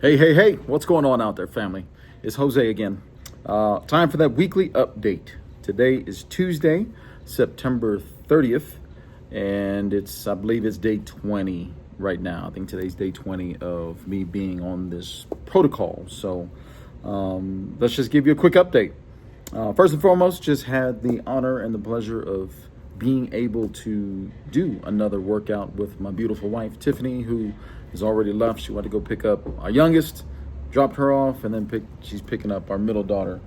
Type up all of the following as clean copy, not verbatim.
Hey, what's going on out there, family? It's Jose again. Time for that weekly update. Today is Tuesday, September 30th, and I believe it's day 20 right now. I think today's day 20 of me being on this protocol. So let's just give you a quick update. First and foremost, just had the honor and the pleasure of being able to do another workout with my beautiful wife, Tiffany, who has already left. She went to go pick up our youngest, dropped her off, and then she's picking up our middle daughter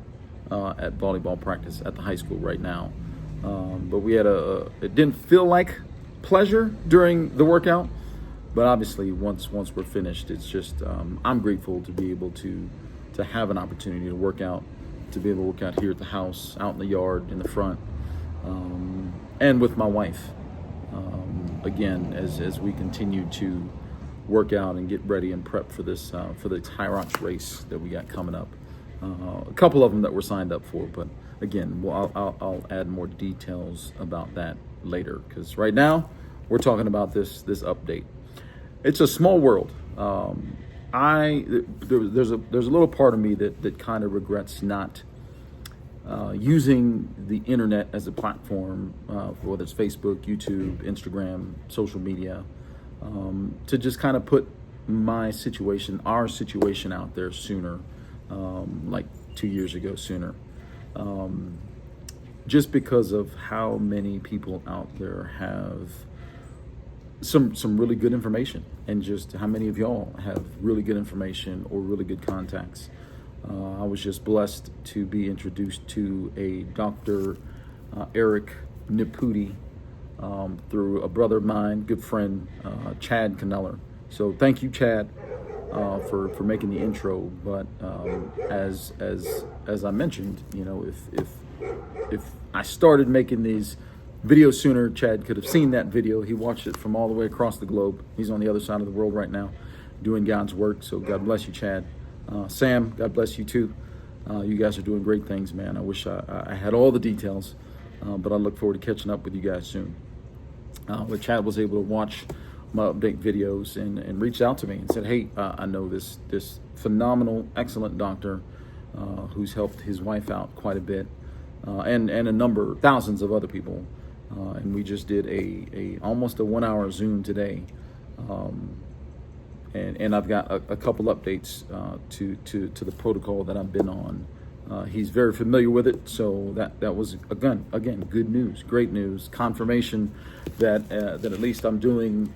at volleyball practice at the high school right now. But we had it didn't feel like pleasure during the workout, but obviously once we're finished, it's just, I'm grateful to be able to have an opportunity to work out, to be able to work out here at the house, out in the yard, in the front, and with my wife. Again, as we continue to work out and get ready and prep for this for the Hyrox race that we got coming up. A couple of them that we're signed up for, but again, I'll add more details about that later, because right now we're talking about this update. It's a small world. There's a little part of me that kind of regrets not using the internet as a platform, whether it's Facebook, YouTube, Instagram, social media, to just kind of put our situation out there sooner, like 2 years ago sooner, just because of how many people out there have some really good information, and just how many of y'all have really good information or really good contacts. I was just blessed to be introduced to a Dr. Eric Niputi, through a brother of mine, good friend, Chad Caneller. So thank you, Chad, for making the intro. But as I mentioned, you know, if I started making these videos sooner, Chad could have seen that video. He watched it from all the way across the globe. He's on the other side of the world right now, doing God's work. So God bless you, Chad. Sam, God bless you too. You guys are doing great things, man. I wish I had all the details, but I look forward to catching up with you guys soon. But Chad was able to watch my update videos and reached out to me and said, hey, I know this phenomenal, excellent doctor who's helped his wife out quite a bit, and thousands of other people. And we just did almost a 1 hour Zoom today. And I've got a couple updates to the protocol that I've been on. He's very familiar with it, so that was again good news, great news, confirmation that at least I'm doing,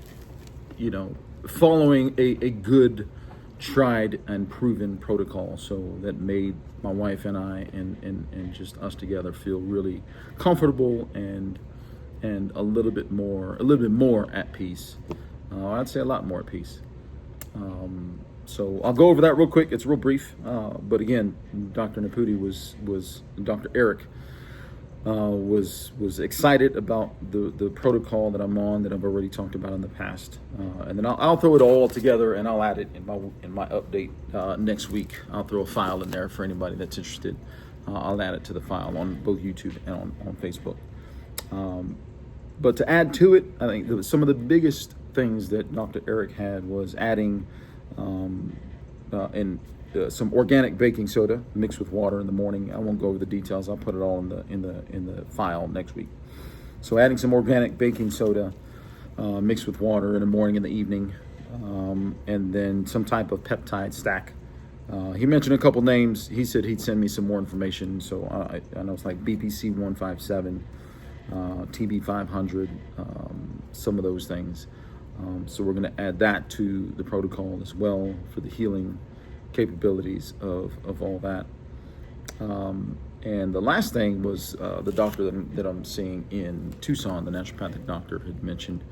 you know, following a good, tried and proven protocol. So that made my wife and I and just us together feel really comfortable and a little bit more at peace. I'd say a lot more at peace. So I'll go over that real quick. It's real brief. But again, Dr. Niputi Dr. Eric was excited about the protocol that I'm on, that I've already talked about in the past. And then I'll throw it all together and I'll add it in my update next week. I'll throw a file in there for anybody that's interested. I'll add it to the file on both YouTube and on Facebook. But to add to it, I think some of the biggest things that Dr. Eric had was adding some organic baking soda mixed with water in the morning. I won't go over the details. I'll put it all in the file next week. So adding some organic baking soda mixed with water in the morning and the evening, and then some type of peptide stack. He mentioned a couple names. He said he'd send me some more information. So I know it's like BPC 157, TB 500, some of those things. So we're going to add that to the protocol as well for the healing capabilities of all that. And the last thing was the doctor that I'm seeing in Tucson, the naturopathic doctor, had mentioned,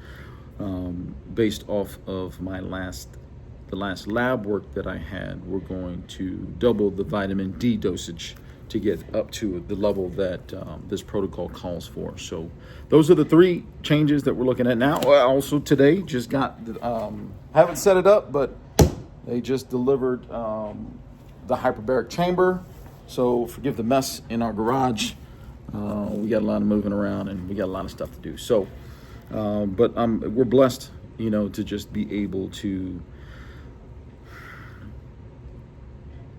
based off of the last lab work that I had, we're going to double the vitamin D dosage to get up to the level that this protocol calls for. So those are the three changes that we're looking at now. Also today, just got, haven't set it up, but they just delivered the hyperbaric chamber. So forgive the mess in our garage. We got a lot of moving around and we got a lot of stuff to do. So, but we're blessed, you know, to just be able to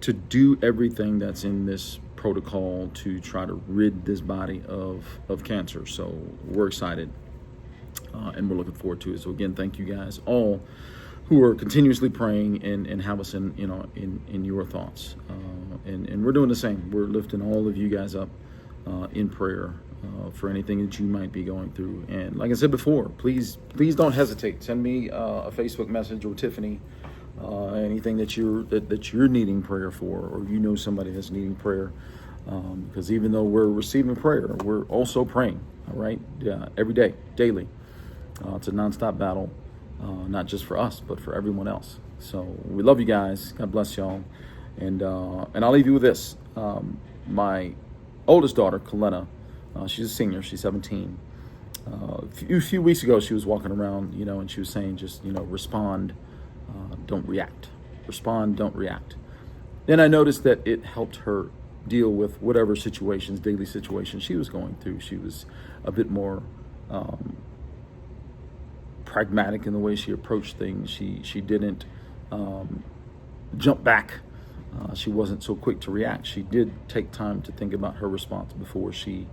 to do everything that's in this protocol to try to rid this body of cancer. So we're excited, and we're looking forward to it. So again, thank you guys all who are continuously praying and have us in your thoughts. And we're doing the same. We're lifting all of you guys up in prayer for anything that you might be going through. And like I said before, please don't hesitate. Send me a Facebook message, or Tiffany, anything that you're needing prayer for, or you know somebody that's needing prayer. Because even though we're receiving prayer, we're also praying. All right, every day, daily. It's a nonstop battle, not just for us, but for everyone else. So we love you guys. God bless y'all. And I'll leave you with this. My oldest daughter, Kalena, she's a senior. She's 17. A few weeks ago, she was walking around, and she was saying, just, respond, don't react. Respond, don't react. Then I noticed that it helped her deal with whatever situations, daily situations she was going through. She was a bit more pragmatic in the way she approached things. She didn't jump back. She wasn't so quick to react. She did take time to think about her response before she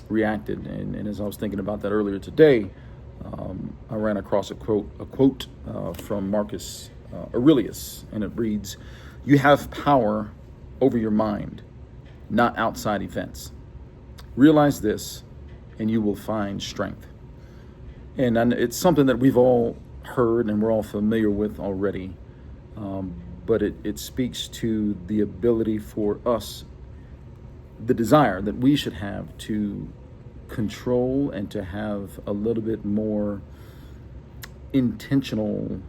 reacted. And as I was thinking about that earlier today, I ran across a quote from Marcus Aurelius, and it reads, "You have power over your mind, not outside events. Realize this, and you will find strength." And it's something that we've all heard and we're all familiar with already. But it speaks to the ability for us, the desire that we should have to control and to have a little bit more intentional,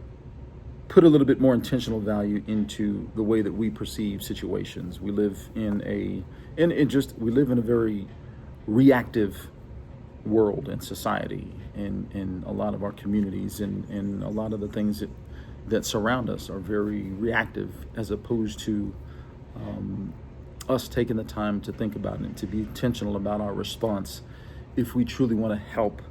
put a little bit more intentional value into the way that we perceive situations. We live in a very reactive world and society, in a lot of our communities, and a lot of the things that surround us are very reactive, as opposed to us taking the time to think about it and to be intentional about our response if we truly want to help,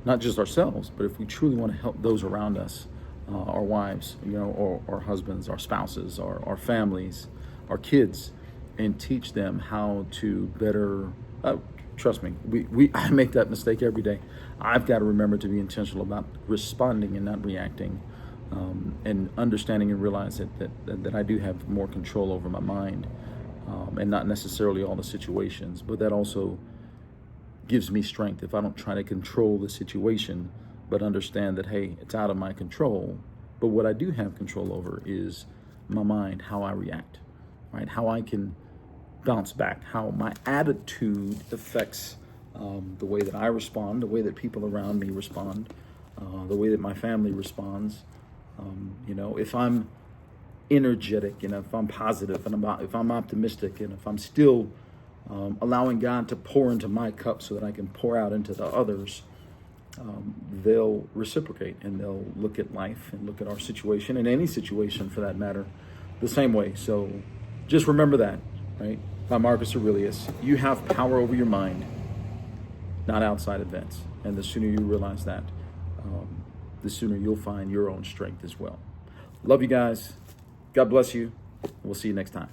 not just ourselves, but if we truly want to help those around us, our wives, or our husbands, our spouses, our families, our kids, and teach them how to better. Trust me, I make that mistake every day. I've got to remember to be intentional about responding and not reacting, and understanding and realize that I do have more control over my mind, and not necessarily all the situations, but that also gives me strength if I don't try to control the situation, but understand that, hey, it's out of my control. But what I do have control over is my mind, how I react, right? How I can bounce back, how my attitude affects the way that I respond, the way that people around me respond, the way that my family responds. If I'm energetic, and if I'm positive, and if I'm optimistic, and if I'm still allowing God to pour into my cup so that I can pour out into the others, they'll reciprocate, and they'll look at life and look at our situation, and any situation for that matter, the same way. So just remember that, right? By Marcus Aurelius, you have power over your mind, not outside events. And the sooner you realize that, the sooner you'll find your own strength as well. Love you guys. God bless you. We'll see you next time.